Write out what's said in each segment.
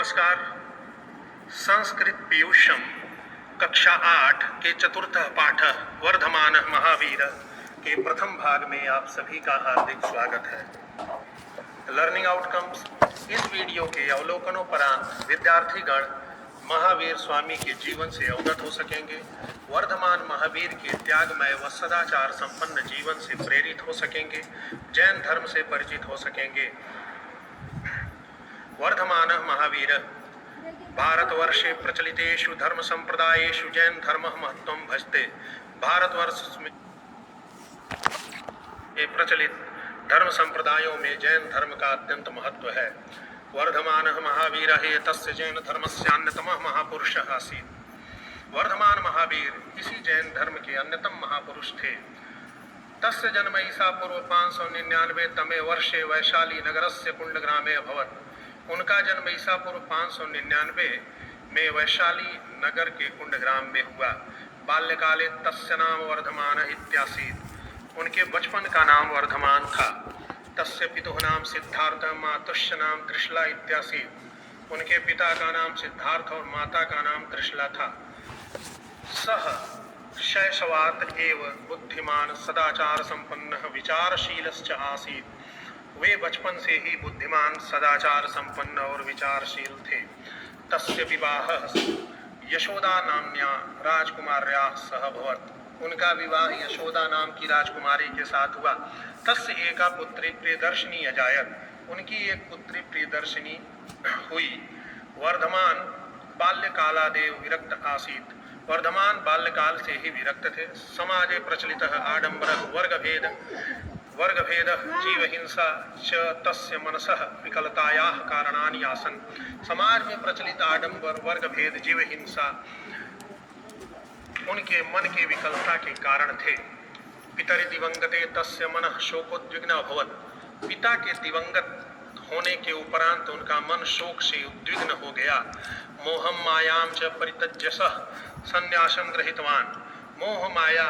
नमस्कार। संस्कृत पीयूषम कक्षा 8 के चतुर्थ पाठ वर्धमान महावीर के प्रथम भाग में आप सभी का हार्दिक स्वागत है। Learning outcomes. इस वीडियो के अवलोकनोपरांत विद्यार्थीगण महावीर स्वामी के जीवन से अवगत हो सकेंगे, वर्धमान महावीर के त्यागमय व सदाचार संपन्न जीवन से प्रेरित हो सकेंगे, जैन धर्म से परिचित हो सकेंगे। वर्धमान महावीर भारतवर्षे प्रचलितेषु धर्म संप्रदायेषु जैन धर्म महत्वं भजते। भारतवर्ष में प्रचलित धर्म संप्रदायों में जैन धर्म का अत्यंत महत्व है। वर्धमान महावीर एतस्य जैन धर्मस्यान्यतमः महापुरुषः आसीत्। वर्धमान महावीर इसी जैन धर्म के अन्यतम महापुरुष थे। तस्य जन्म ईसा पूर्व 599 तमे वर्षे वैशाली नगरस्य कुंडग्रामे अभवत्। उनका जन्म ईसा पूर्व 599 में वैशाली नगर के कुंडग्राम में हुआ। बाल्यकाले तस्य नाम वर्धमान इत्यासीत्। उनके बचपन का नाम वर्धमान था। तस्य पितुः नाम सिद्धार्थ मातुश्च नाम त्रिशला इत्यासीत्। उनके पिता का नाम सिद्धार्थ और माता का नाम त्रिशला था। सह शैशवात् एव बुद्धिमान सदाचार संपन्नः विचारशीलश्च आसीत्। वे बचपन से ही बुद्धिमान सदाचार संपन्न और विचारशील थे। तस्य विवाहः यशोदा नाम्न्या राजकुमार्या सह भवत्। उनका विवाह यशोदा नाम की राजकुमारी के साथ हुआ। तस्य एका पुत्री प्रियदर्शिनी अजायत। उनकी एक पुत्री प्रियदर्शिनी हुई। वर्धमान बाल्यकालादेव विरक्त आसीत्। वर्धमान बाल्यकाल से ही विरक्त थे। समाजे प्रचलितः आडंबरः वर्गभेदः जीवहिंसा च तस्य मनसः विकलतायाः कारणानि आसन्। समाज में प्रचलित आडंबर, वर्गभेद, जीवहिंसा उनके मन के विकलता के कारण थे। पितरि दिवंगते तस्य मनः शोकोद्विग्न अभवत्। पिता के दिवंगत होने के उपरांत उनका मन शोक से उद्विग्न हो गया। मोहं मायां च परित्यज्य सः संन्यासं गृहीतवान्। मोह माया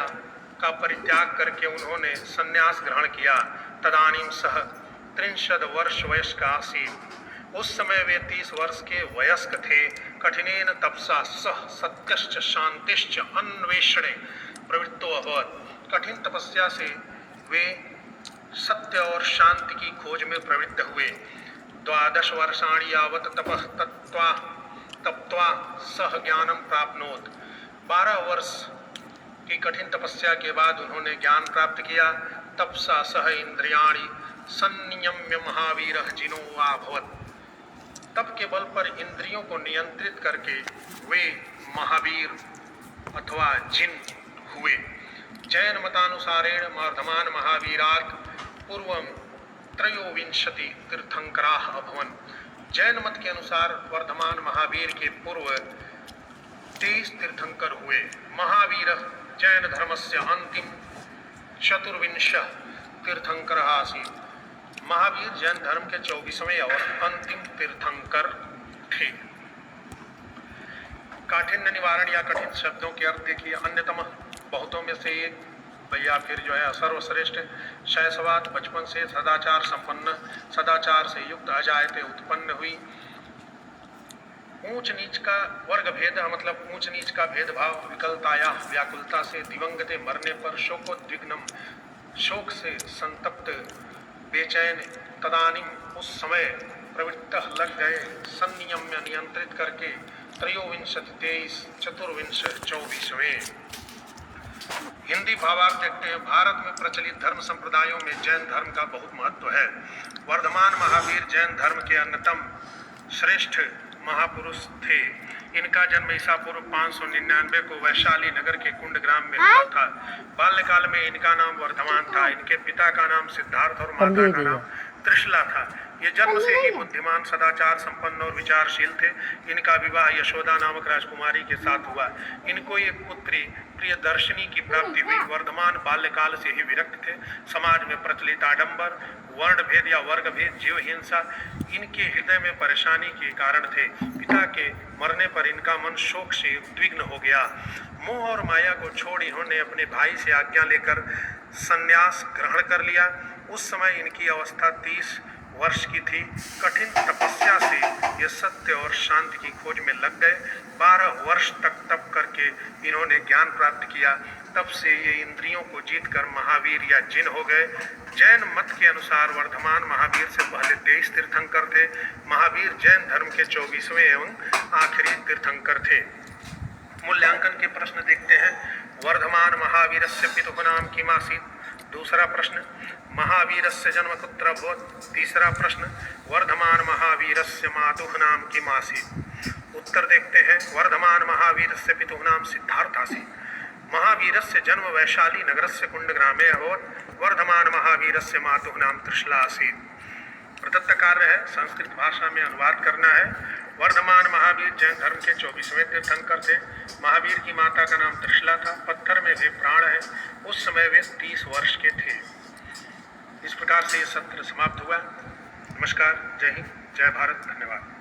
का परित्याग करके उन्होंने संन्यास ग्रहण किया। तदानीं सह 63 वर्ष वयस्क आसीत्। उस समय वे 30 वर्ष के वयस्क थे। कठिनेन तपसा सह सत्यश्च शांतिश्च अन्वेषणे प्रवृत्तो अभवत्। कठिन तपस्या से वे सत्य और शांति की खोज में प्रवृत्त हुए। 12 वर्षाणि यावत् तपः तप्त्वा सह ज्ञानं प्राप्नोत्। 12 वर्ष की कठिन तपस्या के बाद उन्होंने ज्ञान प्राप्त किया। तपसा सह इंद्रियाणि संयम्य महावीरः जिनो अभवत्। तप के बल पर इंद्रियों को नियंत्रित करके वे महावीर अथवा जिन हुए। जैन मतानुसारेण वर्धमान महावीरार्क पूर्वं त्रयोविंशति तीर्थंकराः अभवन्। जैन मत के अनुसार वर्धमान महावीर के पूर्व 23 तीर्थंकर हुए। महावीरः जैन धर्मस्य अंतिम 24 तीर्थंकर आसीत्। महावीर जैन धर्म के 24वें और अंतिम तीर्थंकर थे। काठिन्य निवारण या कठिन शब्दों के अर्थ देखिए। अन्यतम बहुतों में से एक या फिर जो है सर्वश्रेष्ठ। शैशवात बचपन से सदाचार संपन्न, सदाचार से युक्त अजायते उत्पन्न हुई। ऊंच नीच का वर्ग भेद मतलब ऊंच नीच का भेदभाव, विकलताया व्याकुलता से, दिवंगते मरने पर, शोकोद्विग्नम शोक से संतप्त बेचैन, तदानीम उस समय, प्रवृत्त लग गए, संयम्य नियंत्रित करके, त्रयोविंशति 23, चतुर्विंश 24वें। हिंदी भावार्थ देखते हैं। भारत में प्रचलित धर्म संप्रदायों में जैन धर्म का बहुत महत्व है। वर्धमान महावीर जैन धर्म के अन्यतम श्रेष्ठ महापुरुष थे। इनका जन्म ईसा पूर्व 599 को वैशाली नगर के कुंडग्राम में हुआ था। बाल्यकाल में इनका नाम वर्धमान था। इनके पिता का नाम सिद्धार्थ और माता का नाम त्रिशला था। ये जन्म से ही बुद्धिमान, सदाचार संपन्न और विचारशील थे। इनका विवाह यशोदा नामक राजकुमारी के साथ हुआ। इनको एक पुत्री प्रियदर्शिनी की प्राप्ति हुई। वर्धमान बाल्यकाल से ही विरक्त थे। समाज में प्रचलित आडंबर, वर्ण भेद या वर्ग भेद, जीव हिंसा इनके हृदय में परेशानी के कारण थे। पिता के मरने पर इनका मन शोक से उद्विग्न हो गया। मोह और माया को छोड़ इन्होंने अपने भाई से आज्ञा लेकर संन्यास ग्रहण कर लिया। उस समय इनकी अवस्था 30 वर्ष की थी। कठिन तपस्या से ये सत्य और शांति की खोज में लग गए। 12 वर्ष तक तप करके इन्होंने ज्ञान प्राप्त किया। तब से ये इंद्रियों को जीतकर महावीर या जिन हो गए। जैन मत के अनुसार वर्धमान महावीर से पहले 23 तीर्थंकर थे। महावीर जैन धर्म के 24वें एवं आखिरी तीर्थंकर थे। मूल्यांकन के प्रश्न देखते हैं। वर्धमान महावीरस्य पितुः नाम किमासीत्? दूसरा प्रश्न, महावीरस्य जन्म कुत्र अभवत्? तीसरा प्रश्न, वर्धमान महावीरस्य मातुः नाम किमासीत्? उत्तर देखते हैं। वर्धमान महावीरस्य पितुः नाम सिद्धार्थासीत्। महावीरस्य जन्म वैशाली नगरस्य कुंडग्रामे अभवत्। वर्धमान महावीरस्य मातुः नाम त्रिशला आसीत्। प्रदत्त कार्य है संस्कृत भाषा में अनुवाद करना है। वर्धमान महावीर जैन धर्म के 24वें तीर्थंकर थे। महावीर की माता का नाम त्रिशला था। पत्थर में भी प्राण है। उस समय वे 30 वर्ष के थे। इस प्रकार से ये सत्र समाप्त हुआ। नमस्कार, जय हिंद, जय भारत, धन्यवाद।